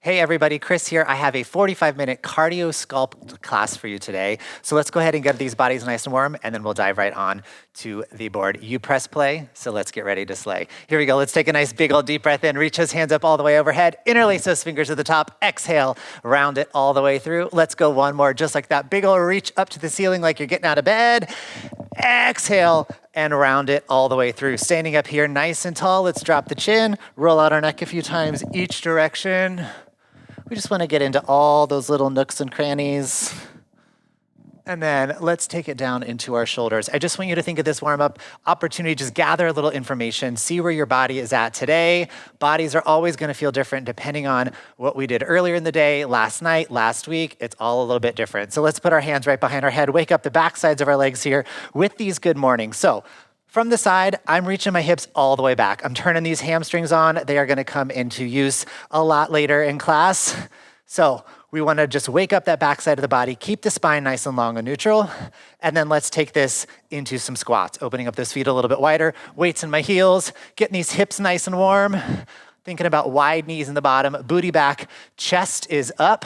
Hey everybody, Chris here. I have a 45-minute cardio sculpt class for you today. So let's go ahead and get these bodies nice and warm, and then we'll dive right on to the board. You press play, so let's get ready to slay. Here we go. Let's take a nice big old deep breath in. Reach those hands up all the way overhead. Interlace those fingers at the top. Exhale, round it all the way through. Let's go one more, just like that. Big old reach up to the ceiling like you're getting out of bed. Exhale, and round it all the way through. Standing up here nice and tall, let's drop the chin, roll out our neck a few times each direction. We just want to get into all those little nooks and crannies. And then let's take it down into our shoulders. I just want you to think of this warm-up opportunity, just gather a little information, see where your body is at today. Bodies are always going to feel different depending on what we did earlier in the day, last night, last week. It's all a little bit different. So let's put our hands right behind our head, wake up the back sides of our legs here with these good mornings. So from the side, I'm reaching my hips all the way back. I'm turning these hamstrings on. They are going to come into use a lot later in class. So we want to just wake up that back side of the body, keep the spine nice and long and neutral, and then let's take this into some squats, opening up those feet a little bit wider, weights in my heels, getting these hips nice and warm, thinking about wide knees in the bottom, booty back, chest is up.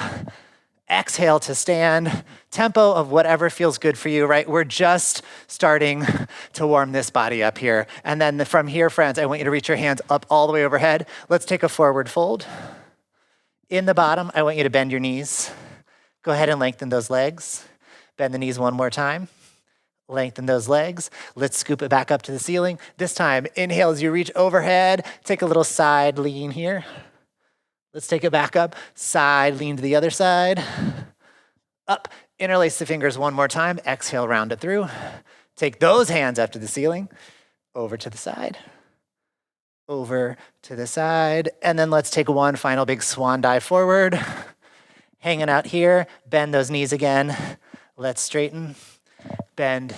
Exhale to stand, tempo of whatever feels good for you, right? We're just starting to warm this body up here. And then from here, friends, I want you to reach your hands up all the way overhead. Let's take a forward fold. In the bottom, I want you to bend your knees. Go ahead and lengthen those legs. Bend the knees one more time. Lengthen those legs. Let's scoop it back up to the ceiling. This time, inhale as you reach overhead. Take a little side lean here. Let's take it back up. Side, lean to the other side. Up, interlace the fingers one more time. Exhale, round it through. Take those hands up to the ceiling. Over to the side. Over to the side. And then let's take one final big swan dive forward. Hanging out here. Bend those knees again. Let's straighten, bend,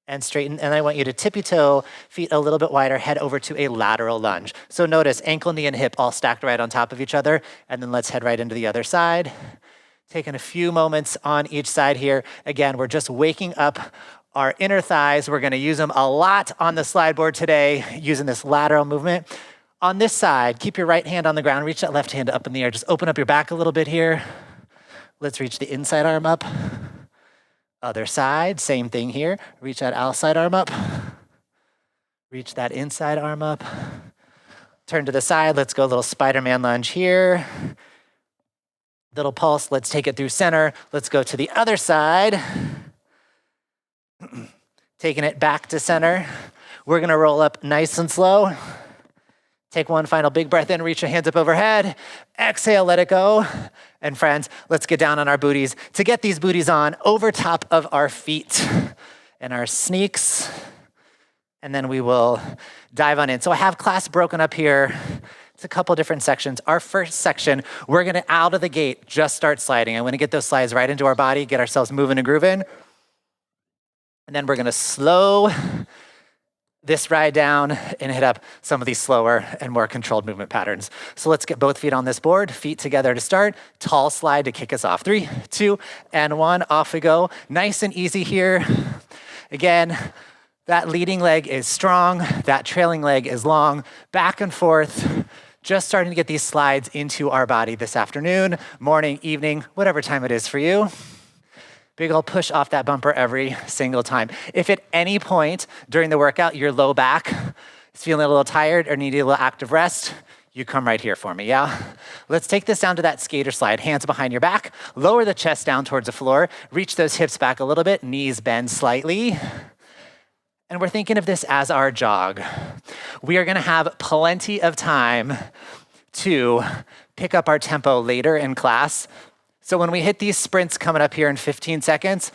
and straighten. And I want you to tippy toe, feet a little bit wider, head over to a lateral lunge. So notice ankle, knee, and hip all stacked right on top of each other. And then let's head right into the other side. Taking a few moments on each side here. Again, we're just waking up our inner thighs. We're gonna use them a lot on the slide board today, using this lateral movement. On this side, keep your right hand on the ground, reach that left hand up in the air. Just open up your back a little bit here. Let's reach the inside arm up. Other side, same thing here. Reach that outside arm up. Reach that inside arm up. Turn to the side, let's go a little Spider-Man lunge here. Little pulse, let's take it through center. Let's go to the other side. Taking it back to center. We're gonna roll up nice and slow. Take one final big breath in, reach your hands up overhead. Exhale, let it go. And friends, let's get down on our booties. To get these booties on, over top of our feet and our sneaks. And then we will dive on in. So I have class broken up here. It's a couple different sections. Our first section, we're gonna out of the gate, just start sliding. I wanna get those slides right into our body, get ourselves moving and grooving. And then we're gonna slow this ride down and hit up some of these slower and more controlled movement patterns. So let's get both feet on this board, feet together to start. Tall slide to kick us off. 3, 2, and 1, off we go. Nice and easy here. Again, that leading leg is strong, that trailing leg is long, back and forth. Just starting to get these slides into our body this afternoon, morning, evening, whatever time it is for you. Big ol' push off that bumper every single time. If at any point during the workout your low back is feeling a little tired or need a little active rest, you come right here for me, yeah? Let's take this down to that skater slide. Hands behind your back, lower the chest down towards the floor, reach those hips back a little bit, knees bend slightly. And we're thinking of this as our jog. We are gonna have plenty of time to pick up our tempo later in class. So when we hit these sprints coming up here in 15 seconds,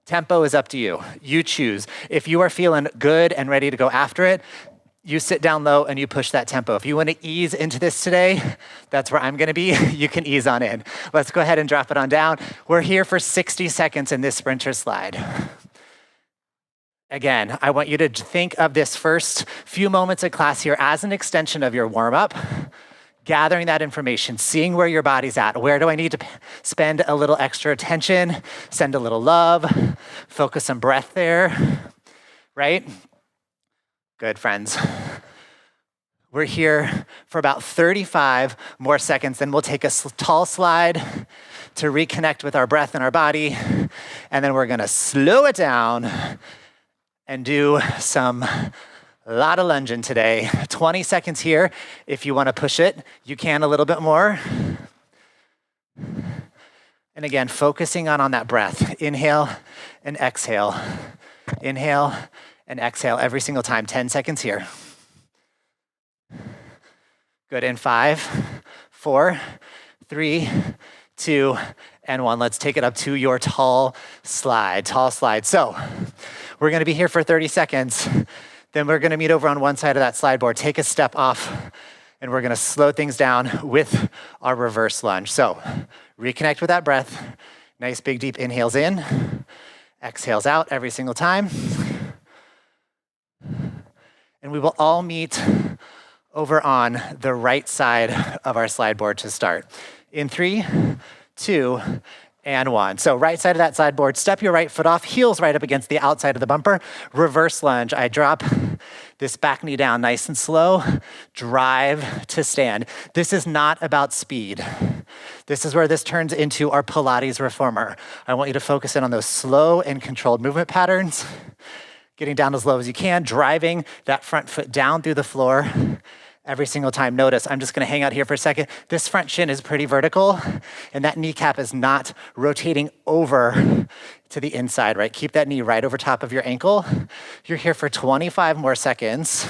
tempo is up to you. You choose. If you are feeling good and ready to go after it, you sit down low and you push that tempo. If you want to ease into this today, that's where I'm going to be. You can ease on in. Let's go ahead and drop it on down. We're here for 60 seconds in this sprinter slide. Again, I want you to think of this first few moments of class here as an extension of your warm-up. Gathering that information, seeing where your body's at. Where do I need to spend a little extra attention, send a little love, focus on breath there, right? Good, friends. We're here for about 35 more seconds, then we'll take a tall slide to reconnect with our breath and our body, and then we're gonna slow it down and do some lateral lunging today. 20 seconds here. If you wanna push it, you can a little bit more. And again, focusing on that breath. Inhale and exhale. Inhale and exhale every single time. 10 seconds here. Good, in 5, 4, 3, 2, and 1. Let's take it up to your tall slide, So we're gonna be here for 30 seconds. Then we're gonna meet over on one side of that slide board. Take a step off, and we're gonna slow things down with our reverse lunge. So reconnect with that breath. Nice big deep inhales in, exhales out every single time. And we will all meet over on the right side of our slide board to start. In 3, 2, and 1. So right side of that slide board, step your right foot off, heels right up against the outside of the bumper. Reverse lunge, I drop this back knee down nice and slow, drive to stand. This is not about speed. This is where this turns into our Pilates reformer. I want you to focus in on those slow and controlled movement patterns, getting down as low as you can, driving that front foot down through the floor every single time. Notice, I'm just gonna hang out here for a second. This front shin is pretty vertical, and that kneecap is not rotating over to the inside, right? Keep that knee right over top of your ankle. You're here for 25 more seconds.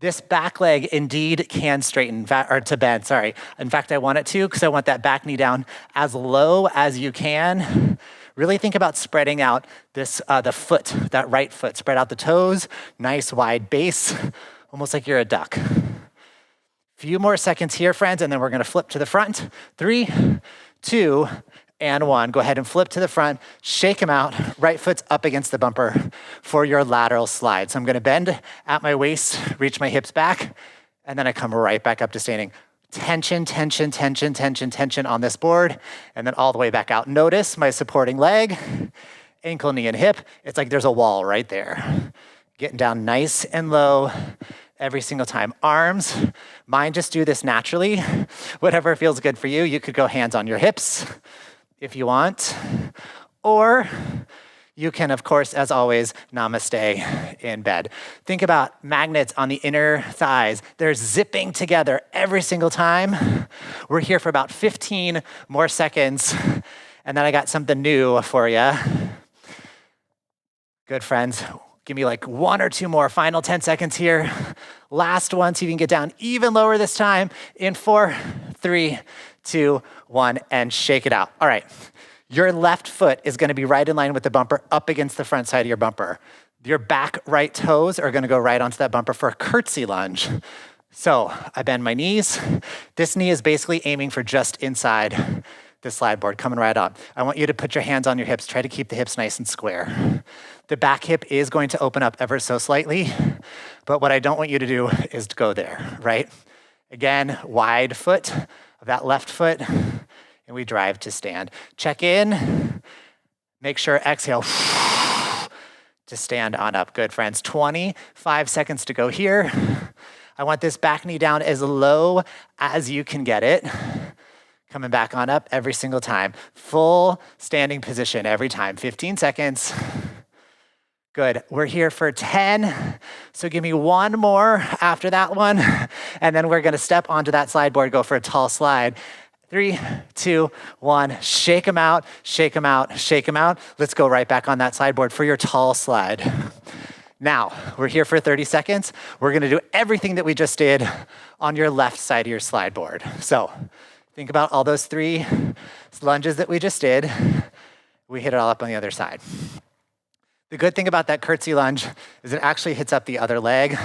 This back leg indeed can straighten, or to bend, sorry. In fact, I want it to, because I want that back knee down as low as you can. Really think about spreading out this, the foot, that right foot. Spread out the toes, nice wide base, almost like you're a duck. Few more seconds here, friends, and then we're gonna flip to the front. 3, 2, and 1. Go ahead and flip to the front, shake them out. Right foot's up against the bumper for your lateral slide. So I'm gonna bend at my waist, reach my hips back, and then I come right back up to standing. Tension, tension, tension, tension, tension on this board, and then all the way back out. Notice my supporting leg, ankle, knee, and hip. It's like there's a wall right there. Getting down nice and low every single time. Arms, mine just do this naturally. Whatever feels good for you. You could go hands on your hips if you want, or you can, of course, as always, namaste in bed. Think about magnets on the inner thighs. They're zipping together every single time. We're here for about 15 more seconds, and then I got something new for you. Good, friends. Give me like 1 or 2 more, final 10 seconds here. Last one, so you can get down even lower this time. In 4, 3, 2, 1, and shake it out. All right, your left foot is gonna be right in line with the bumper, up against the front side of your bumper. Your back right toes are gonna go right onto that bumper for a curtsy lunge. So I bend my knees. This knee is basically aiming for just inside the slide board, coming right up. I want you to put your hands on your hips. Try to keep the hips nice and square. The back hip is going to open up ever so slightly, but what I don't want you to do is to go there, right? Again, wide foot of that left foot, and we drive to stand. Check in, make sure, exhale, to stand on up. Good, friends. 25 seconds to go here. I want this back knee down as low as you can get it. Coming back on up every single time. Full standing position every time. 15 seconds. Good, we're here for 10. So give me 1 more after that one. And then we're gonna step onto that slide board, go for a tall slide. 3, 2, 1, shake them out, shake them out, shake them out. Let's go right back on that slide board for your tall slide. Now, we're here for 30 seconds. We're gonna do everything that we just did on your left side of your slide board. So think about all those 3 lunges that we just did. We hit it all up on the other side. The good thing about that curtsy lunge is it actually hits up the other leg,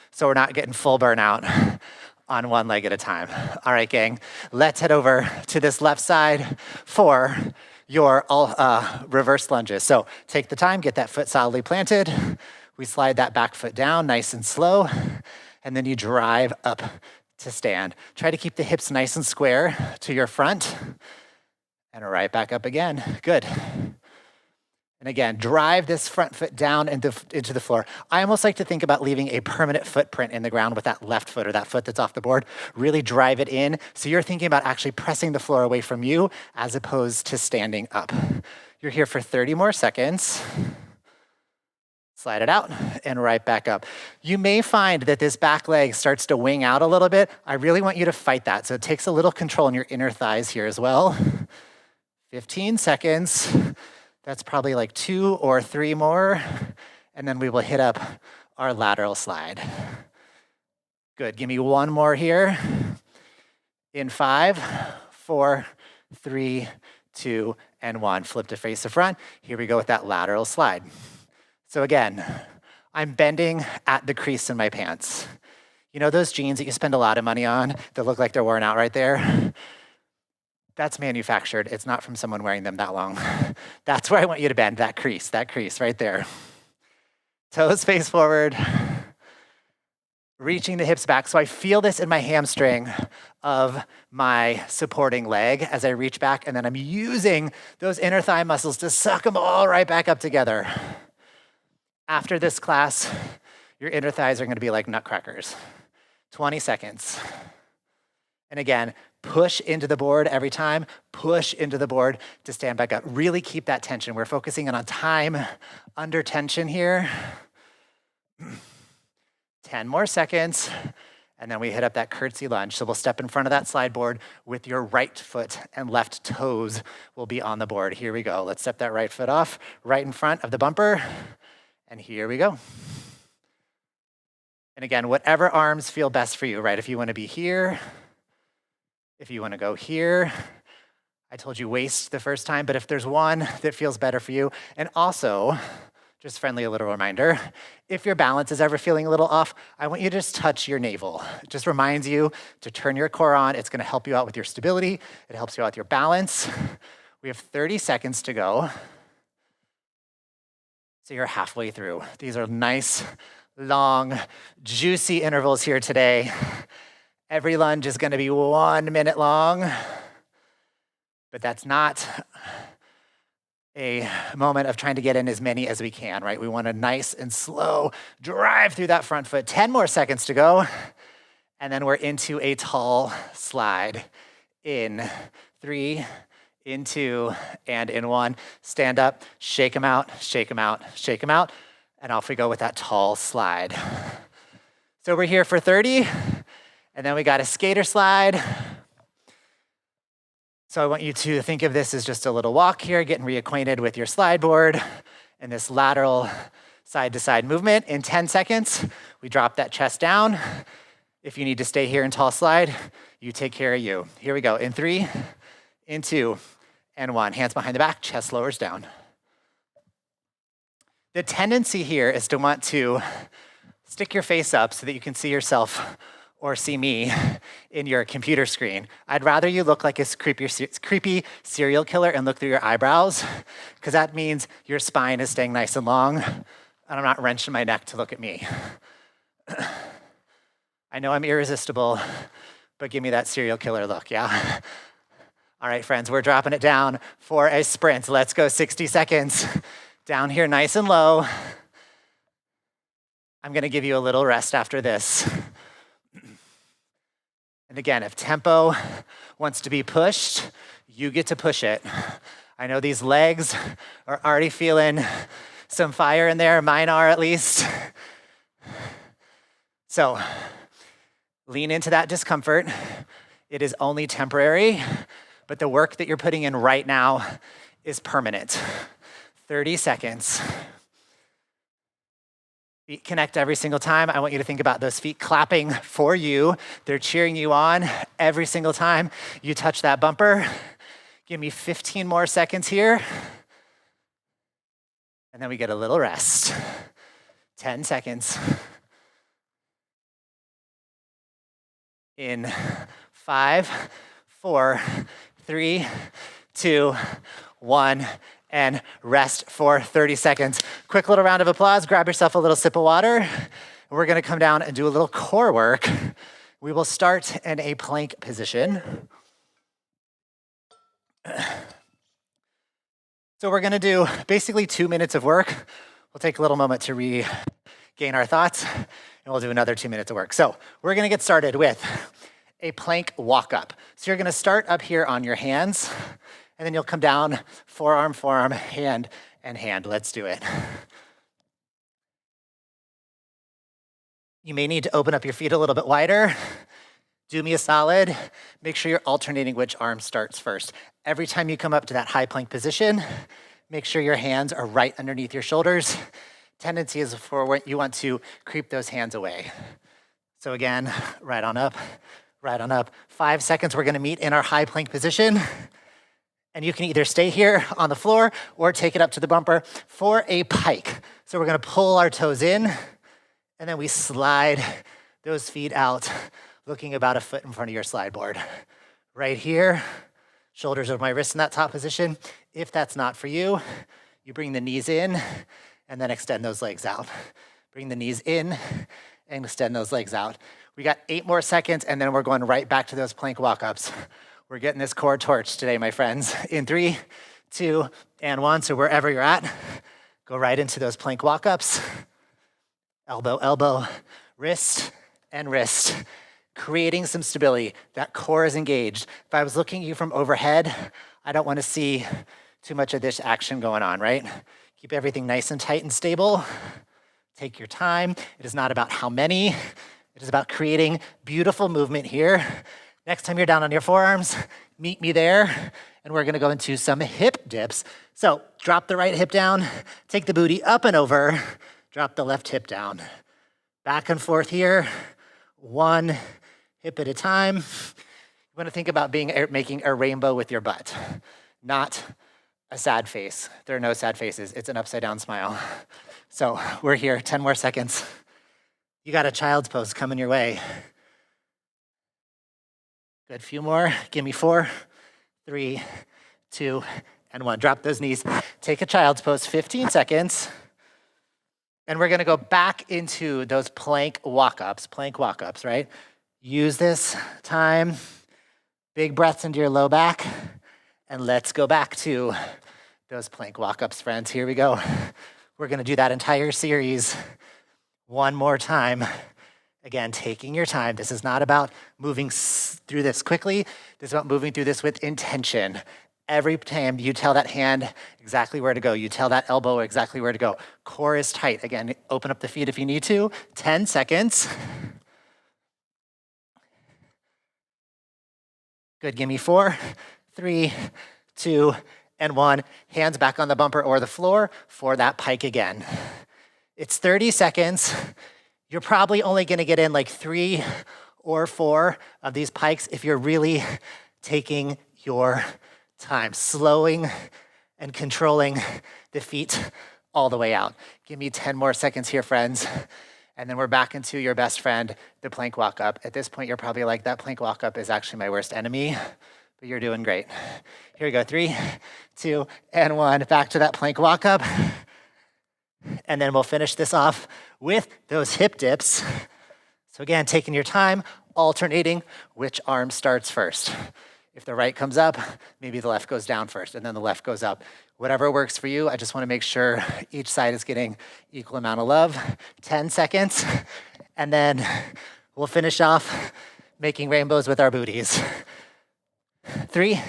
so we're not getting full burnout on one leg at a time. All right, gang, let's head over to this left side for your reverse lunges. So take the time, get that foot solidly planted. We slide that back foot down nice and slow, and then you drive up to stand. Try to keep the hips nice and square to your front, and right back up again. Good. And again, drive this front foot down into the floor. I almost like to think about leaving a permanent footprint in the ground with that left foot or that foot that's off the board. Really drive it in. So you're thinking about actually pressing the floor away from you as opposed to standing up. You're here for 30 more seconds. Slide it out and right back up. You may find that this back leg starts to wing out a little bit. I really want you to fight that. So it takes a little control in your inner thighs here as well. 15 seconds. That's probably like 2 or 3 more. And then we will hit up our lateral slide. Good, give me 1 more here. In 5, 4, 3, 2, and 1. Flip to face the front. Here we go with that lateral slide. So again, I'm bending at the crease in my pants. You know those jeans that you spend a lot of money on that look like they're worn out right there? That's manufactured. It's not from someone wearing them that long. That's where I want you to bend, that crease right there. Toes face forward, reaching the hips back. So I feel this in my hamstring of my supporting leg as I reach back, and then I'm using those inner thigh muscles to suck them all right back up together. After this class, your inner thighs are gonna be like nutcrackers. 20 seconds. And again, push into the board every time, push into the board to stand back up. Really keep that tension. We're focusing on time under tension here. 10 more seconds, and then we hit up that curtsy lunge. So we'll step in front of that slide board with your right foot and left toes will be on the board. Here we go. Let's step that right foot off, right in front of the bumper, and here we go. And again, whatever arms feel best for you, right? If you wanna be here, if you wanna go here, I told you waist the first time, but if there's one that feels better for you, and also, just friendly, a little reminder, if your balance is ever feeling a little off, I want you to just touch your navel. It just reminds you to turn your core on. It's gonna help you out with your stability. It helps you out with your balance. We have 30 seconds to go. So you're halfway through. These are nice, long, juicy intervals here today. Every lunge is gonna be 1 minute long, but that's not a moment of trying to get in as many as we can, right? We want a nice and slow drive through that front foot. 10 more seconds to go, and then we're into a tall slide. In 3, in 2, and in 1. Stand up, shake them out, shake them out, shake them out, and off we go with that tall slide. So we're here for 30, and then we got a skater slide. So I want you to think of this as just a little walk here, getting reacquainted with your slide board and this lateral side-to-side movement. In 10 seconds, we drop that chest down. If you need to stay here in tall slide, you take care of you. Here we go, in 3, in 2, and 1. Hands behind the back, chest lowers down. The tendency here is to want to stick your face up so that you can see yourself or see me in your computer screen. I'd rather you look like a creepy serial killer and look through your eyebrows, because that means your spine is staying nice and long, and I'm not wrenching my neck to look at me. I know I'm irresistible, but give me that serial killer look, yeah? All right, friends, we're dropping it down for a sprint. Let's go 60 seconds. Down here nice and low. I'm gonna give you a little rest after this. And again, if tempo wants to be pushed, you get to push it. I know these legs are already feeling some fire in there. Mine are, at least. So lean into that discomfort. It is only temporary, but the work that you're putting in right now is permanent. 30 seconds. Feet connect every single time. I want you to think about those feet clapping for you. They're cheering you on every single time you touch that bumper. Give me 15 more seconds here. And then we get a little rest. 10 seconds. In 5, 4, 3, 2, 1. And rest for 30 seconds. Quick little round of applause. Grab yourself a little sip of water. We're gonna come down and do a little core work. We will start in a plank position. So we're gonna do basically 2 minutes of work. We'll take a little moment to regain our thoughts, and we'll do another 2 minutes of work. So we're gonna get started with a plank walk up. So you're gonna start up here on your hands, and then you'll come down, forearm, forearm, hand, and hand. Let's do it. You may need to open up your feet a little bit wider. Do me a solid. Make sure you're alternating which arm starts first. Every time you come up to that high plank position, make sure your hands are right underneath your shoulders. Tendency is for when you want to creep those hands away. So again, right on up, right on up. 5 seconds, we're gonna meet in our high plank position. And you can either stay here on the floor or take it up to the bumper for a pike. So we're gonna pull our toes in, and then we slide those feet out, looking about a foot in front of your slide board. Right here, shoulders over my wrists in that top position. If that's not for you, you bring the knees in and then extend those legs out. Bring the knees in and extend those legs out. We got 8 more seconds, and then we're going right back to those plank walk-ups. We're getting this core torch today, my friends. In 3, 2, and 1. So wherever you're at, go right into those plank walk-ups. Elbow, elbow, wrist, and wrist. Creating some stability. That core is engaged. If I was looking at you from overhead, I don't want to see too much of this action going on, right? Keep everything nice and tight and stable. Take your time. It is not about how many. It is about creating beautiful movement here. Next time you're down on your forearms, meet me there, and we're gonna go into some hip dips. So drop the right hip down, take the booty up and over, drop the left hip down. Back and forth here, 1 hip at a time. You wanna think about making a rainbow with your butt, not a sad face. There are no sad faces, it's an upside down smile. So we're here, 10 more seconds. You got a child's pose coming your way. Good, few more, give me 4, 3, 2, and 1. Drop those knees. Take a child's pose, 15 seconds. And we're gonna go back into those plank walk-ups, right? Use this time, big breaths into your low back, and let's go back to those plank walk-ups, friends. Here we go. We're gonna do that entire series one more time. Again, taking your time. This is not about moving through this quickly. This is about moving through this with intention. Every time you tell that hand exactly where to go, you tell that elbow exactly where to go. Core is tight. Again, open up the feet if you need to. 10 seconds. Good, give me 4, 3, 2, and 1. Hands back on the bumper or the floor for that pike again. It's 30 seconds. You're probably only gonna get in like 3 or 4 of these pikes if you're really taking your time, slowing and controlling the feet all the way out. Give me 10 more seconds here, friends. And then we're back into your best friend, the plank walk up. At this point, you're probably like, that plank walk up is actually my worst enemy, but you're doing great. Here we go, 3, 2, and 1. Back to that plank walk up. And then we'll finish this off with those hip dips. So again, taking your time, alternating which arm starts first. If the right comes up, maybe the left goes down first, and then the left goes up. Whatever works for you, I just wanna make sure each side is getting equal amount of love. 10 seconds, and then we'll finish off making rainbows with our booties. 3,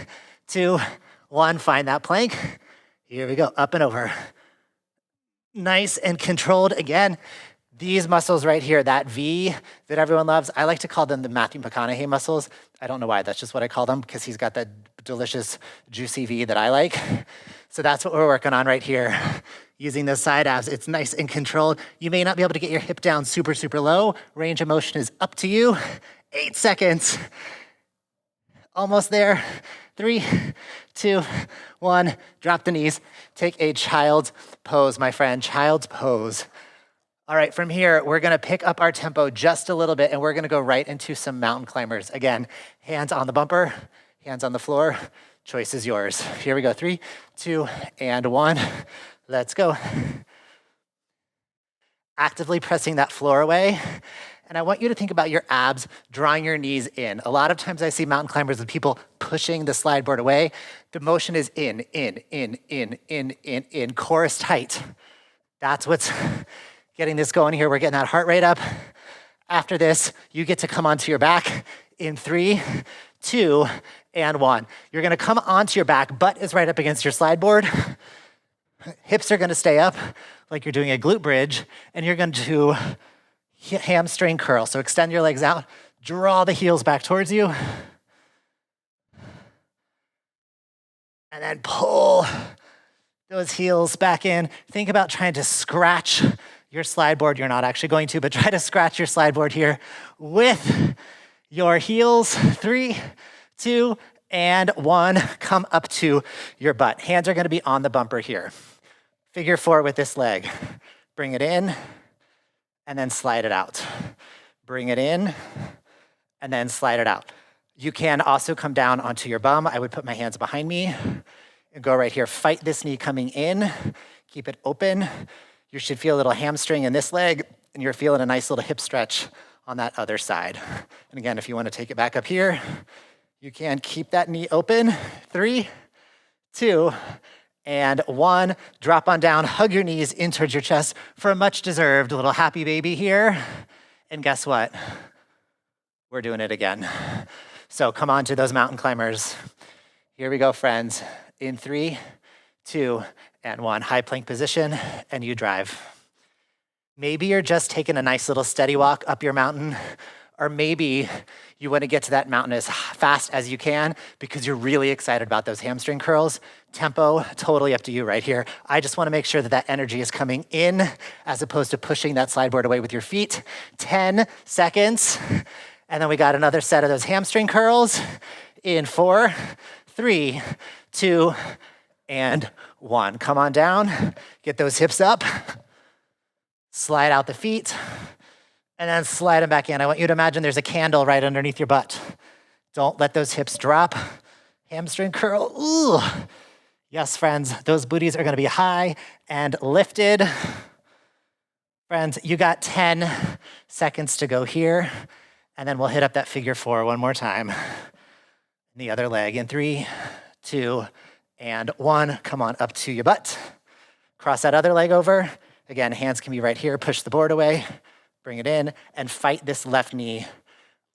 2, 1, find that plank. Here we go, up and over. Nice and controlled. Again, these muscles right here, that V that everyone loves, I like to call them the Matthew McConaughey muscles. I don't know why, that's just what I call them, because he's got that delicious, juicy V that I like. So that's what we're working on right here. Using those side abs, it's nice and controlled. You may not be able to get your hip down super, super low. Range of motion is up to you. 8 seconds. Almost there. 3, 2, 1. Drop the knees. Take a child's pose, my friend. Child's pose. All right, from here, we're gonna pick up our tempo just a little bit, and we're gonna go right into some mountain climbers. Again, hands on the bumper, hands on the floor. Choice is yours. Here we go, 3, 2, and 1. Let's go. Actively pressing that floor away And I want you to think about your abs drawing your knees in. A lot of times I see mountain climbers with people pushing the slide board away. The motion is in, core is tight. That's what's getting this going here. We're getting that heart rate up. After this, you get to come onto your back in 3, 2, and 1. You're gonna come onto your back, butt is right up against your slide board. Hips are gonna stay up like you're doing a glute bridge, and you're going to hamstring curl. So extend your legs out, draw the heels back towards you, and then pull those heels back in. Think about trying to scratch your slide board. You're not actually going to, but try to scratch your slide board here with your heels. 3, 2, and 1. Come up to your butt. Hands are gonna be on the bumper here. Figure 4 with this leg. Bring it in, and then slide it out. Bring it in, and then slide it out. You can also come down onto your bum. I would put my hands behind me and go right here. Fight this knee coming in. Keep it open. You should feel a little hamstring in this leg, and you're feeling a nice little hip stretch on that other side. And again, if you want to take it back up here, you can keep that knee open. 3, 2, and 1. Drop on down, hug your knees in towards your chest for a much deserved little happy baby here. And guess what? We're doing it again. So come on to those mountain climbers. Here we go, friends. In 3, 2, and 1. High plank position, and you drive. Maybe you're just taking a nice little steady walk up your mountain, or maybe you want to get to that mountain as fast as you can because you're really excited about those hamstring curls. Tempo, totally up to you right here. I just want to make sure that that energy is coming in as opposed to pushing that slide board away with your feet. 10 seconds. And then we got another set of those hamstring curls in 4, 3, 2, and 1. Come on down, get those hips up, slide out the feet, and then slide them back in. I want you to imagine there's a candle right underneath your butt. Don't let those hips drop. Hamstring curl, ooh. Yes, friends, those booties are gonna be high and lifted. Friends, you got 10 seconds to go here, and then we'll hit up that figure 4 one more time. The other leg in 3, 2, and 1. Come on up to your butt. Cross that other leg over. Again, hands can be right here. Push the board away. Bring it in and fight this left knee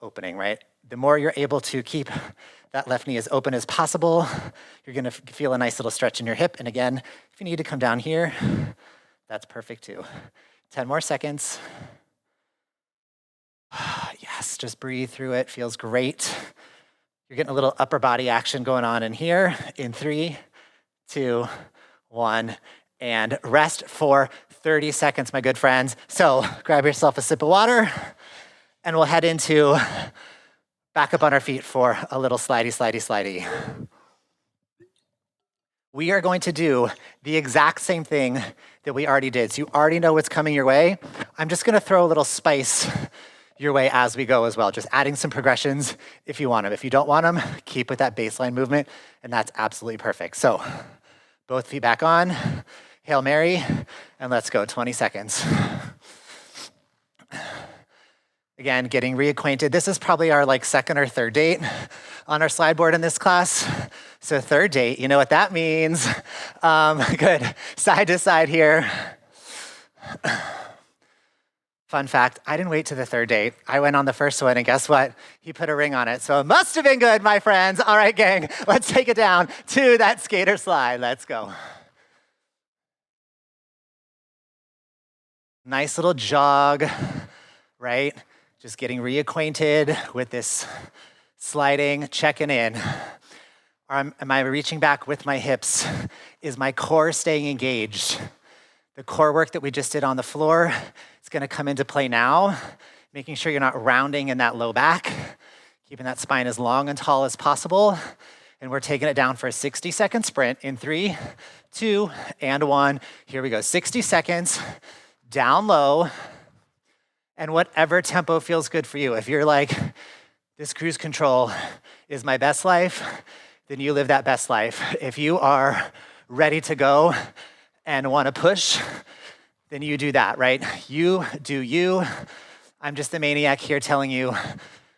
opening, right? The more you're able to keep that left knee as open as possible, you're gonna feel a nice little stretch in your hip. And again, if you need to come down here, that's perfect too. 10 more seconds. Yes, just breathe through it, feels great. You're getting a little upper body action going on in here. In 3, 2, 1, and rest for 30 seconds, my good friends. So grab yourself a sip of water, and we'll head into back up on our feet for a little slidey, slidey, slidey. We are going to do the exact same thing that we already did. So you already know what's coming your way. I'm just gonna throw a little spice your way as we go as well, just adding some progressions if you want them. If you don't want them, keep with that baseline movement, and that's absolutely perfect. So both feet back on, Hail Mary, and let's go, 20 seconds. Again, getting reacquainted. This is probably our second or third date on our slide board in this class. So third date, you know what that means. Good, side to side here. Fun fact, I didn't wait to the third date. I went on the first one, and guess what? He put a ring on it, so it must have been good, my friends. All right, gang, let's take it down to that skater slide. Let's go. Nice little jog, right? Just getting reacquainted with this sliding, checking in. Am I reaching back with my hips? Is my core staying engaged? The core work that we just did on the floor is gonna come into play now, making sure you're not rounding in that low back, keeping that spine as long and tall as possible. And we're taking it down for a 60-second sprint in 3, 2, and 1. Here we go, 60 seconds, down low, and whatever tempo feels good for you. If you're like, this cruise control is my best life, then you live that best life. If you are ready to go and want to push, then you do that, right? You do you. I'm just the maniac here telling you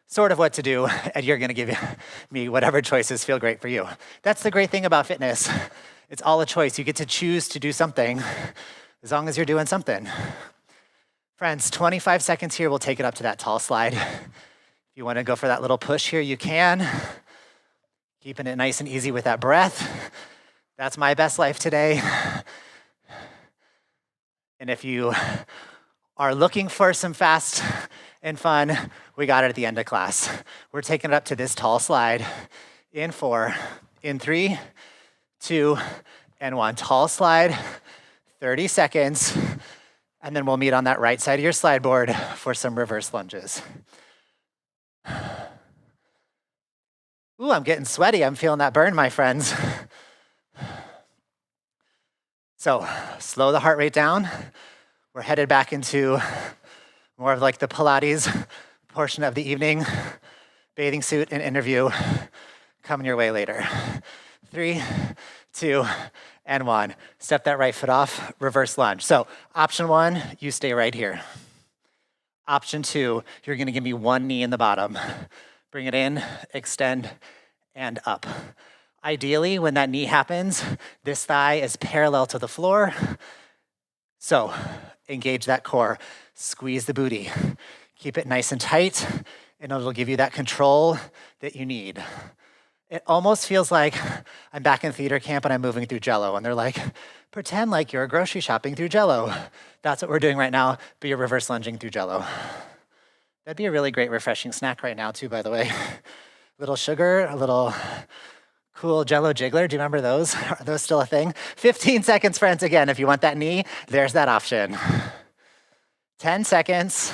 sort of what to do, and you're gonna give me whatever choices feel great for you. That's the great thing about fitness. It's all a choice. You get to choose to do something as long as you're doing something. Friends, 25 seconds here, we'll take it up to that tall slide. If you wanna go for that little push here, you can. Keeping it nice and easy with that breath. That's my best life today. And if you are looking for some fast and fun, we got it at the end of class. We're taking it up to this tall slide in 4, in 3, 2, and 1. Tall slide, 30 seconds, and then we'll meet on that right side of your slide board for some reverse lunges. Ooh, I'm getting sweaty. I'm feeling that burn, my friends. So slow the heart rate down. We're headed back into more of like the Pilates portion of the evening. Bathing suit and interview coming your way later. 3, 2, and 1. Step that right foot off, reverse lunge. So option 1, you stay right here. Option 2, you're gonna give me one knee in the bottom. Bring it in, extend, and up. Ideally, when that knee happens, this thigh is parallel to the floor. So engage that core, squeeze the booty. Keep it nice and tight, and it'll give you that control that you need. It almost feels like I'm back in theater camp and I'm moving through Jell-O, and they're like, pretend like you're grocery shopping through Jell-O. That's what we're doing right now, but you're reverse lunging through Jell-O. That'd be a really great refreshing snack right now too, by the way. Little sugar, a little cool Jell-O jiggler. Do you remember those? Are those still a thing? 15 seconds, friends. Again, if you want that knee, there's that option. 10 seconds.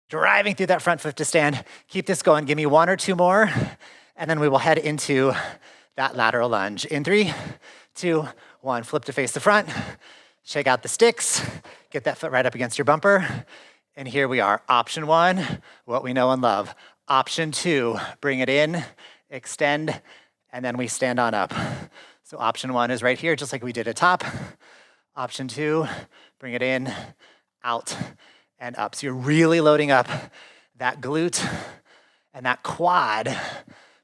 Driving through that front foot to stand. Keep this going. Give me 1 or 2 more, and then we will head into that lateral lunge. In 3, 2, 1. Flip to face the front. Shake out the sticks. Get that foot right up against your bumper. And here we are. Option 1, what we know and love. Option 2, bring it in, extend, and then we stand on up. So option 1 is right here, just like we did at top. Option 2, bring it in, out, and up. So you're really loading up that glute and that quad,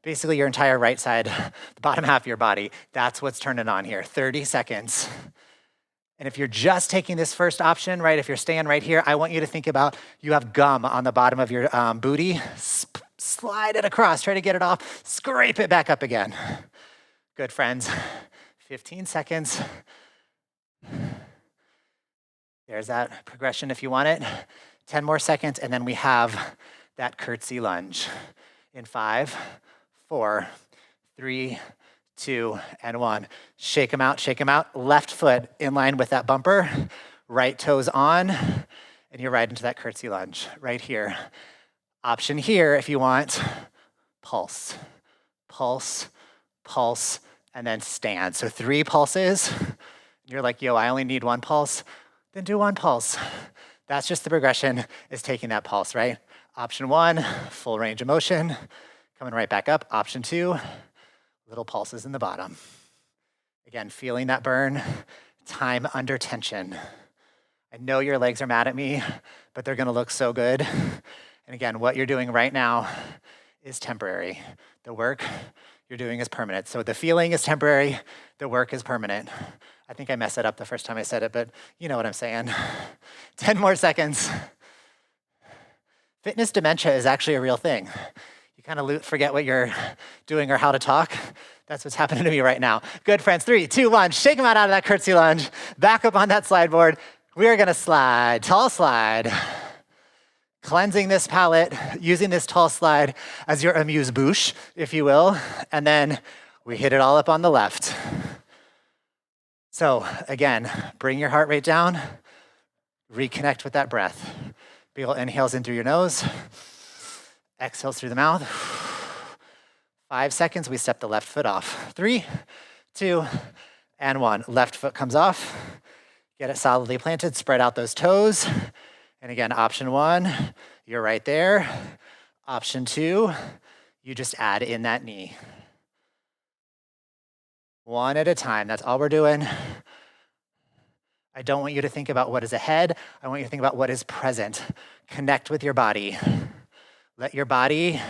basically your entire right side, the bottom half of your body. That's what's turning on here. 30 seconds. And if you're just taking this first option, right, if you're staying right here, I want you to think about you have gum on the bottom of your booty. Slide it across, try to get it off, scrape it back up again. Good, friends. 15 seconds. There's that progression if you want it. 10 more seconds, and then we have that curtsy lunge. In 5, 4, 3, 2, and 1. Shake them out, shake them out. Left foot in line with that bumper. Right toes on, and you're right into that curtsy lunge right here. Option here, if you want, pulse, pulse, pulse, and then stand. So 3 pulses. You're like, yo, I only need 1 pulse. Then do 1 pulse. That's just the progression, is taking that pulse, right? Option 1, full range of motion. Coming right back up. Option 2, little pulses in the bottom. Again, feeling that burn, time under tension. I know your legs are mad at me, but they're gonna look so good. And again, what you're doing right now is temporary. The work you're doing is permanent. So the feeling is temporary, the work is permanent. I think I messed it up the first time I said it, but you know what I'm saying. 10 more seconds. Fitness dementia is actually a real thing. You kind of forget what you're doing or how to talk. That's what's happening to me right now. Good, friends. 3, 2, 1. Shake them out of that curtsy lunge. Back up on that slide board. We are gonna slide, tall slide. Cleansing this palate, using this tall slide as your amuse-bouche, if you will. And then we hit it all up on the left. So again, bring your heart rate down. Reconnect with that breath. Big ol' inhales in through your nose. Exhales through the mouth. 5 seconds, we step the left foot off. 3, 2, and 1. Left foot comes off. Get it solidly planted, spread out those toes. And again, option 1, you're right there. Option 2, you just add in that knee. 1 at a time, that's all we're doing. I don't want you to think about what is ahead. I want you to think about what is present. Connect with your body. Let your body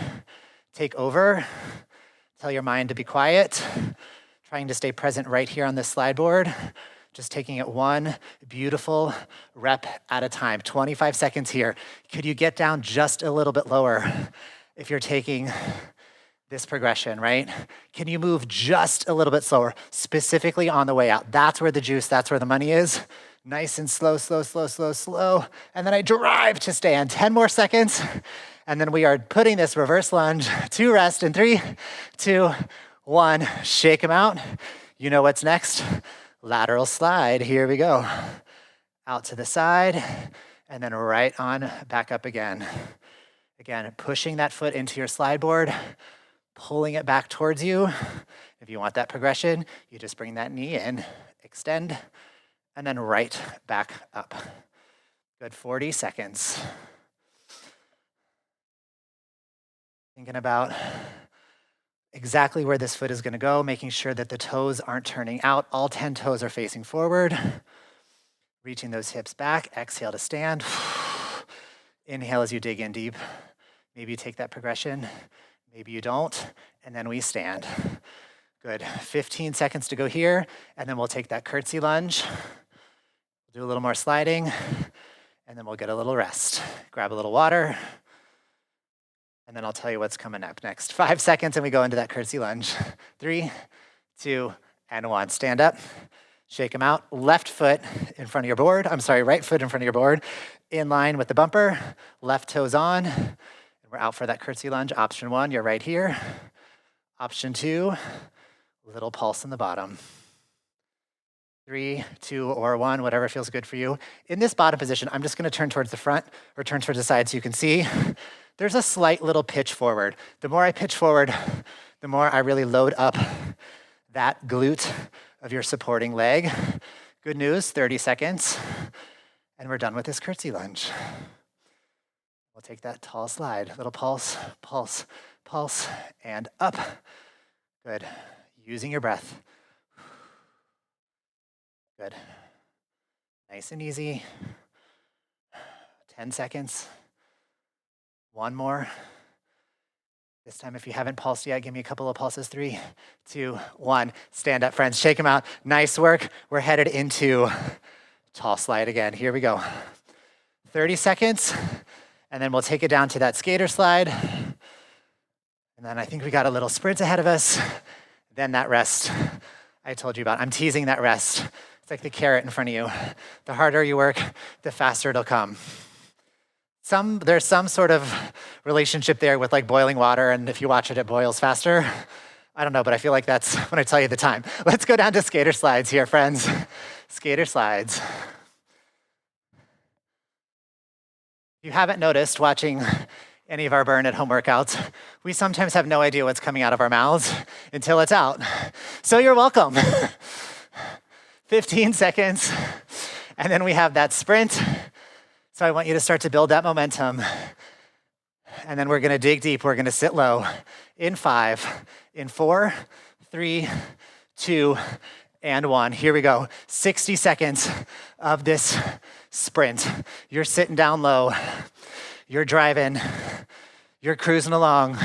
take over. Tell your mind to be quiet. Trying to stay present right here on this slide board. Just taking it one beautiful rep at a time. 25 seconds here. Could you get down just a little bit lower if you're taking this progression, right? Can you move just a little bit slower, specifically on the way out? That's where the juice, that's where the money is. Nice and slow, slow, slow, slow, slow. And then I drive to stand. 10 more seconds. And then we are putting this reverse lunge to rest in 3, 2, 1. Shake them out. You know what's next? Lateral slide. Here we go. Out to the side. And then right on back up again. Again, pushing that foot into your slide board. Pulling it back towards you. If you want that progression, you just bring that knee in, extend, and then right back up. Good, 40 seconds. Thinking about exactly where this foot is gonna go, making sure that the toes aren't turning out. All 10 toes are facing forward. Reaching those hips back, exhale to stand. Inhale as you dig in deep. Maybe you take that progression. Maybe you don't, and then we stand. Good, 15 seconds to go here, and then we'll take that curtsy lunge. Do a little more sliding, and then we'll get a little rest. Grab a little water, and then I'll tell you what's coming up next. 5 seconds, and we go into that curtsy lunge. 3, 2, and 1. Stand up, shake them out. Left foot in front of your board. Right foot in front of your board. In line with the bumper, left toes on. We're out for that curtsy lunge. Option 1, you're right here. Option 2, little pulse in the bottom. 3, 2, or 1, whatever feels good for you. In this bottom position, I'm just gonna turn towards the front or turn towards the side so you can see. There's a slight little pitch forward. The more I pitch forward, the more I really load up that glute of your supporting leg. Good news, 30 seconds, and we're done with this curtsy lunge. We'll take that tall slide, little pulse, pulse, pulse, and up. Good. Using your breath. Good. Nice and easy. 10 seconds. One more. This time, if you haven't pulsed yet, give me a couple of pulses. 3, 2, 1. Stand up, friends. Shake them out. Nice work. We're headed into tall slide again. Here we go. 30 seconds. And then we'll take it down to that skater slide. And then I think we got a little sprint ahead of us. Then that rest I told you about. I'm teasing that rest. It's like the carrot in front of you. The harder you work, the faster it'll come. There's some sort of relationship there with like boiling water, and if you watch it, it boils faster. I don't know, but I feel like that's when I tell you the time. Let's go down to skater slides here, friends. Skater slides. If you haven't noticed watching any of our Brrrn at home workouts, we sometimes have no idea what's coming out of our mouths until it's out. So you're welcome. 15 seconds, and then we have that sprint. So I want you to start to build that momentum. And then we're gonna dig deep, we're gonna sit low. In 5, in 4, 3, 2, and 1. Here we go. 60 seconds of this sprint. You're sitting down low. You're driving. You're cruising along.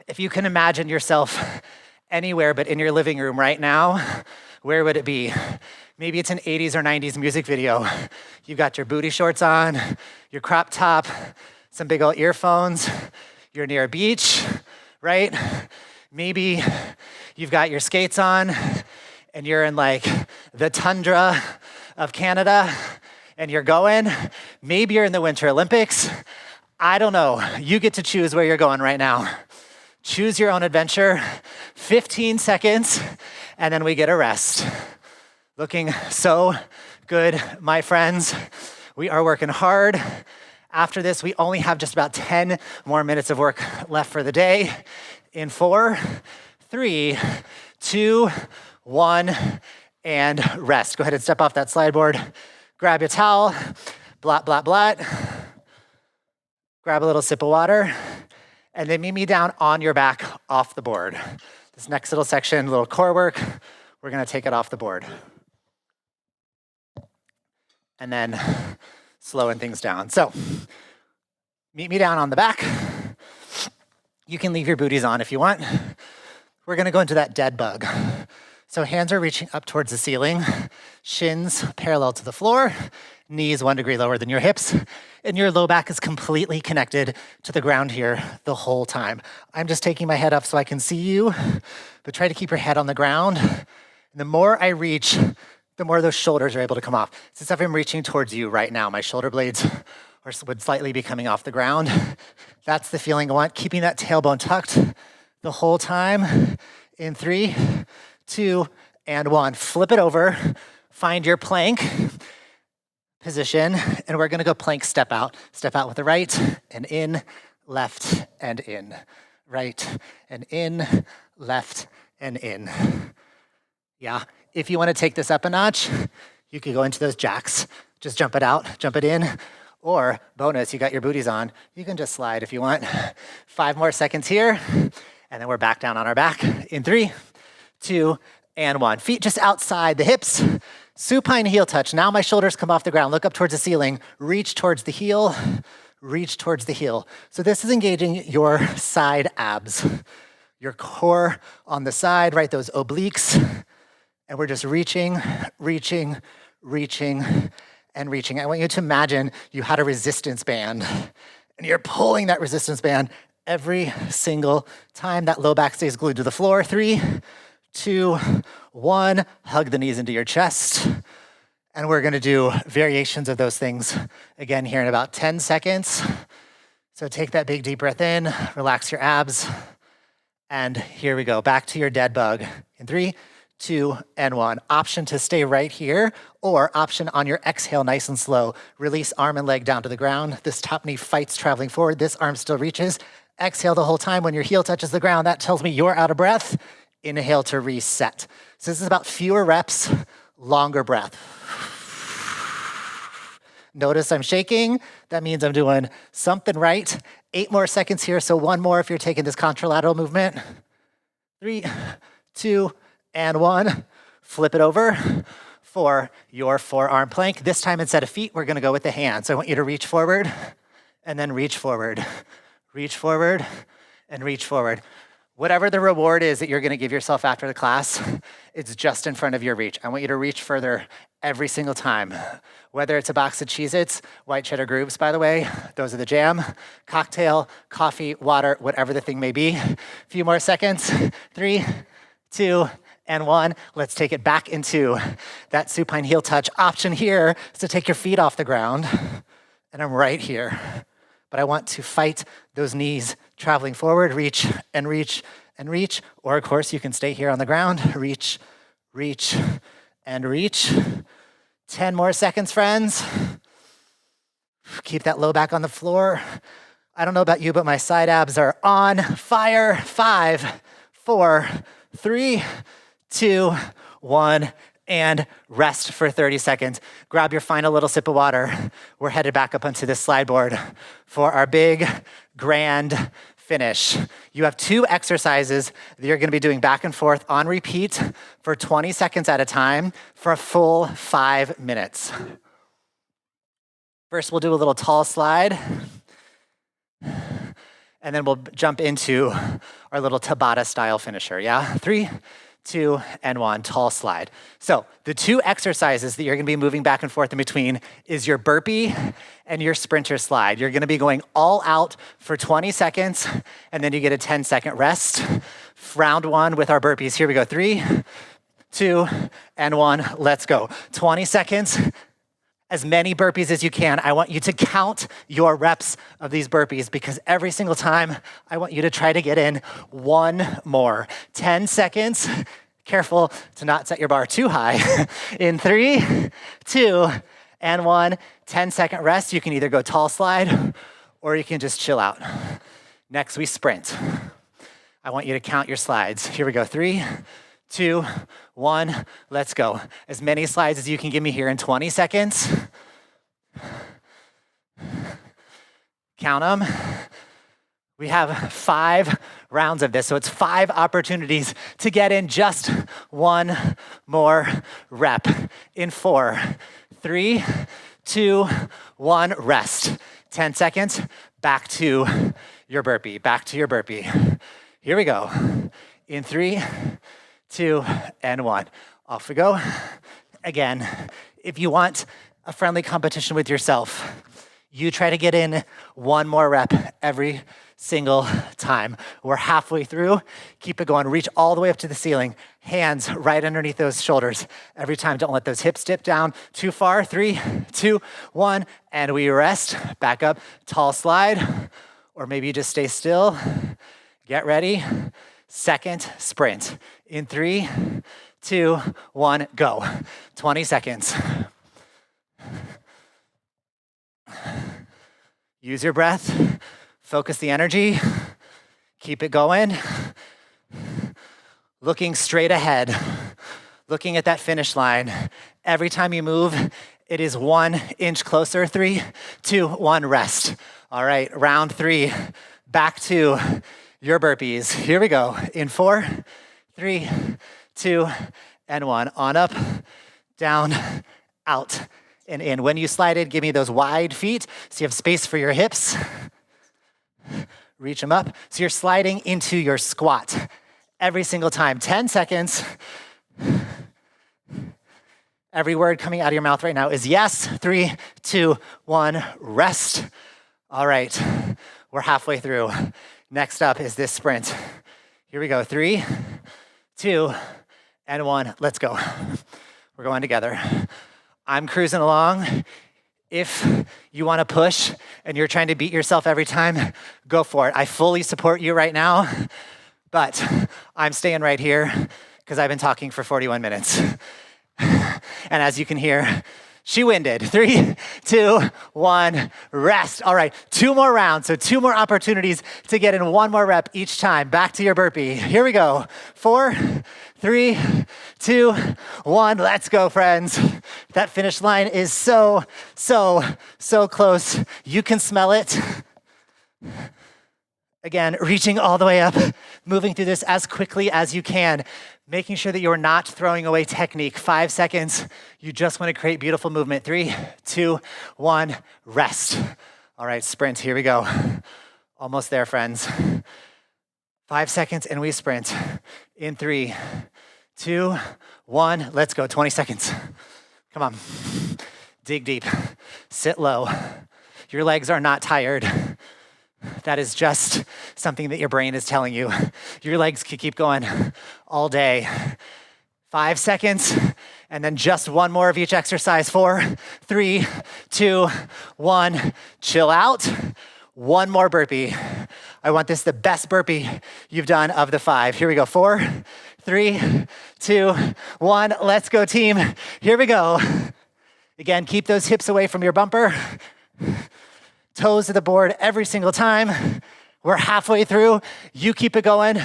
If you can imagine yourself anywhere but in your living room right now, where would it be? Maybe it's an 80s or 90s music video. You've got your booty shorts on, your crop top, some big old earphones. You're near a beach, right? Maybe you've got your skates on and you're in like the tundra of Canada and you're going. Maybe you're in the Winter Olympics. I don't know. You get to choose where you're going right now. Choose your own adventure. 15 seconds, and then we get a rest. Looking so good, my friends. We are working hard. After this, we only have just about 10 more minutes of work left for the day. In 4, 3, 2, 1, and rest. Go ahead and step off that slide board. Grab your towel, blot, blot, blot. Grab a little sip of water, and then meet me down on your back off the board. This next little section, little core work, we're gonna take it off the board. and then slowing things down. So meet me down on the back. You can leave your booties on if you want. We're gonna go into that dead bug. So hands are reaching up towards the ceiling, shins parallel to the floor, knees 1 degree lower than your hips, and your low back is completely connected to the ground here the whole time. I'm just taking my head up so I can see you, but try to keep your head on the ground. And the more I reach, the more those shoulders are able to come off. Since if I'm reaching towards you right now, my shoulder blades would slightly be coming off the ground. That's the feeling I want, keeping that tailbone tucked the whole time. In 3, 2, and 1. Flip it over, find your plank position, and we're gonna go plank step out. Step out with the right, and in, left, and in. Right, and in, left, and in. Yeah, if you wanna take this up a notch, you could go into those jacks. Just jump it out, jump it in, or bonus, you got your booties on, you can just slide if you want. 5 more seconds here, and then we're back down on our back. In 3, 2, and 1. Feet just outside the hips. Supine heel touch. Now my shoulders come off the ground. Look up towards the ceiling. Reach towards the heel. Reach towards the heel. So this is engaging your side abs. Your core on the side, right? Those obliques. And we're just reaching, reaching, reaching, and reaching. I want you to imagine you had a resistance band and you're pulling that resistance band every single time. That low back stays glued to the floor. 3, 2, 1. Hug the knees into your chest. And we're gonna do variations of those things again here in about 10 seconds. So take that big deep breath in, relax your abs. And here we go, back to your dead bug. In 3, 2, and 1. Option to stay right here, or option on your exhale, nice and slow. Release arm and leg down to the ground. This top knee fights traveling forward. This arm still reaches. Exhale the whole time. When your heel touches the ground, that tells me you're out of breath. Inhale to reset. So this is about fewer reps, longer breath. Notice I'm shaking. That means I'm doing something right. 8 more seconds here, so 1 more if you're taking this contralateral movement. 3, 2, and 1. Flip it over for your forearm plank. This time instead of feet, we're gonna go with the hands. So I want you to reach forward and then reach forward. Reach forward and reach forward. Whatever the reward is that you're gonna give yourself after the class, it's just in front of your reach. I want you to reach further every single time. Whether it's a box of Cheez-Its, white cheddar grooves, by the way, those are the jam, cocktail, coffee, water, whatever the thing may be. A few more seconds. 3, 2, and 1. Let's take it back into that supine heel touch. Option here is to take your feet off the ground, and I'm right here. But I want to fight those knees traveling forward, reach and reach and reach. Or of course, you can stay here on the ground, reach, reach, and reach. 10 more seconds, friends. Keep that low back on the floor. I don't know about you, but my side abs are on fire. 5, 4, 3, 2, 1. And rest for 30 seconds. Grab your final little sip of water. We're headed back up onto this slide board for our big, grand finish. You have 2 exercises that you're gonna be doing back and forth on repeat for 20 seconds at a time for a full 5 minutes. First, we'll do a little tall slide. And then we'll jump into our little Tabata style finisher, yeah? 3, 2, and 1, tall slide. So the 2 exercises that you're gonna be moving back and forth in between is your burpee and your sprinter slide. You're gonna be going all out for 20 seconds, and then you get a 10-second rest. Round 1 with our burpees. Here we go, 3, 2, and 1, let's go. 20 seconds, as many burpees as you can. I want you to count your reps of these burpees because every single time I want you to try to get in 1 more. 10 seconds. Careful to not set your bar too high. In 3, 2, and 1. 10-second rest. You can either go tall slide or you can just chill out. Next, we sprint. I want you to count your slides. Here we go. 3, 2, 1, let's go. As many slides as you can give me here in 20 seconds. Count them. We have 5 rounds of this, so it's 5 opportunities to get in just 1 more rep. In 4, 3, 2, 1, rest. 10 seconds, back to your burpee, back to your burpee. Here we go. In 3, 2, and 1. Off we go. Again, if you want a friendly competition with yourself, you try to get in one more rep every single time. We're halfway through. Keep it going. Reach all the way up to the ceiling. Hands right underneath those shoulders. Every time, don't let those hips dip down too far. 3, 2, 1, and we rest. Back up, tall slide, or maybe you just stay still. Get ready. Second sprint. In 3, 2, 1, go. 20 seconds. Use your breath. Focus the energy. Keep it going. Looking straight ahead. Looking at that finish line. Every time you move, it is 1 inch closer. 3, 2, 1, rest. All right, round 3. Back to your burpees. Here we go. In 4, 3, 2, and 1. On up, down, out, and in. When you slide in, give me those wide feet so you have space for your hips. Reach them up. So you're sliding into your squat every single time. 10 seconds. Every word coming out of your mouth right now is yes. 3, 2, 1, rest. All right, we're halfway through. Next up is this sprint. Here we go. 3, 2, and 1. Let's go. We're going together. I'm cruising along. If you want to push and you're trying to beat yourself every time, go for it. I fully support you right now, but I'm staying right here because I've been talking for 41 minutes. And as you can hear, she winded. 3, 2, 1, rest. All right, 2 more rounds, so 2 more opportunities to get in 1 more rep each time. Back to your burpee. Here we go. 4, 3, 2, 1. Let's go, friends. That finish line is so close. You can smell it. Again, reaching all the way up, moving through this as quickly as you can, making sure that you're not throwing away technique. 5 seconds. You just want to create beautiful movement. 3, 2, 1, rest. All right, sprint. Here we go. Almost there, friends. 5 seconds and we sprint. In 3, 2, 1, let's go. 20 seconds. Come on. Dig deep. Sit low. Your legs are not tired. That is just something that your brain is telling you. Your legs can keep going all day. 5 seconds, and then just 1 more of each exercise. 4, 3, 2, 1. Chill out. 1 more burpee. I want this the best burpee you've done of the 5. Here we go. 4, 3, 2, 1. Let's go, team. Here we go. Again, keep those hips away from your bumper. Toes to the board every single time. We're halfway through. You keep it going.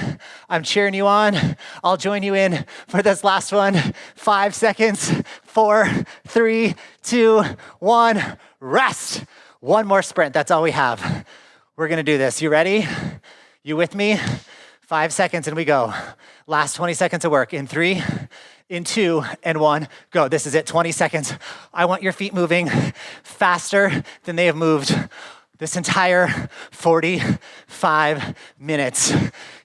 I'm cheering you on. I'll join you in for this last one. 5 seconds. 4, 3, 2, 1. Rest. 1 more sprint. That's all we have. We're going to do this. You ready? You with me? 5 seconds and we go. Last 20 seconds of work. In 3, in 2, and 1, go. This is it, 20 seconds. I want your feet moving faster than they have moved this entire 45 minutes.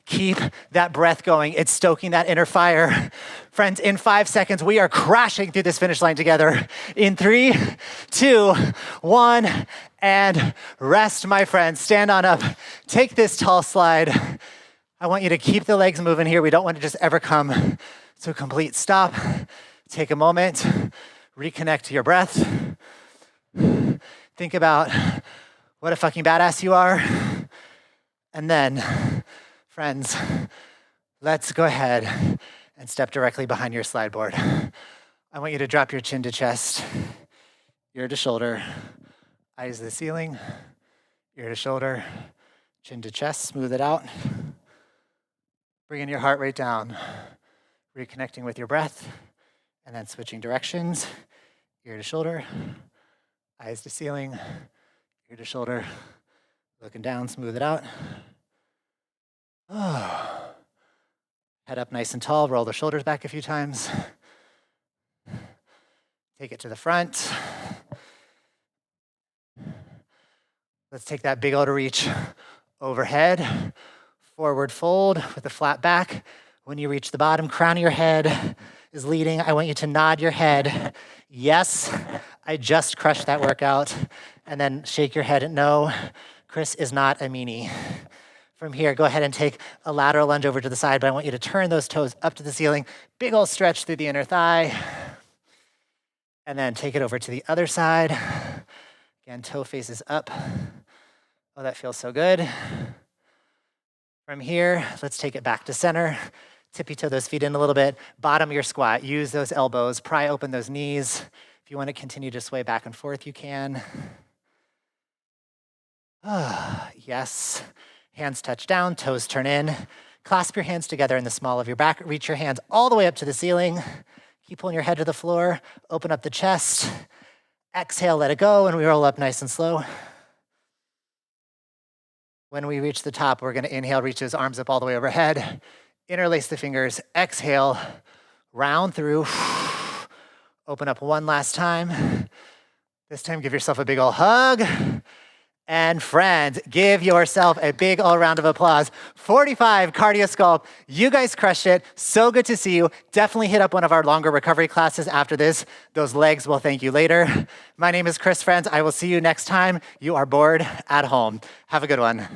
Keep that breath going. It's stoking that inner fire. Friends, in 5 seconds, we are crashing through this finish line together. In 3, 2, 1, and rest, my friends. Stand on up. Take this tall slide. I want you to keep the legs moving here. We don't want to just ever come to a complete stop. Take a moment, reconnect to your breath. Think about what a fucking badass you are. And then, friends, let's go ahead and step directly behind your slide board. I want you to drop your chin to chest, ear to shoulder, eyes to the ceiling, ear to shoulder, chin to chest, smooth it out. Bringing your heart rate down, reconnecting with your breath, and then switching directions, ear to shoulder, eyes to ceiling, ear to shoulder, looking down, smooth it out. Oh. Head up nice and tall, roll the shoulders back a few times. Take it to the front. Let's take that big old reach overhead, forward fold with a flat back. When you reach the bottom, crown of your head is leading. I want you to nod your head. Yes, I just crushed that workout. And then shake your head. No, Chris is not a meanie. From here, go ahead and take a lateral lunge over to the side, but I want you to turn those toes up to the ceiling. Big old stretch through the inner thigh. And then take it over to the other side. Again, toe faces up. Oh, that feels so good. From here, let's take it back to center. Tippy toe those feet in a little bit. Bottom of your squat. Use those elbows. Pry open those knees. If you want to continue to sway back and forth, you can. Yes. Hands touch down, toes turn in. Clasp your hands together in the small of your back. Reach your hands all the way up to the ceiling. Keep pulling your head to the floor. Open up the chest. Exhale, let it go, and we roll up nice and slow. When we reach the top, we're going to inhale, reach those arms up all the way overhead. Interlace the fingers. Exhale, round through. Open up one last time. This time, give yourself a big ol' hug. And friends, give yourself a big all round of applause. 45 cardio sculpt. You guys crushed it. So good to see you. Definitely hit up one of our longer recovery classes after this. Those legs will thank you later. My name is Chris, friends. I will see you next time. You are bored at home. Have a good one.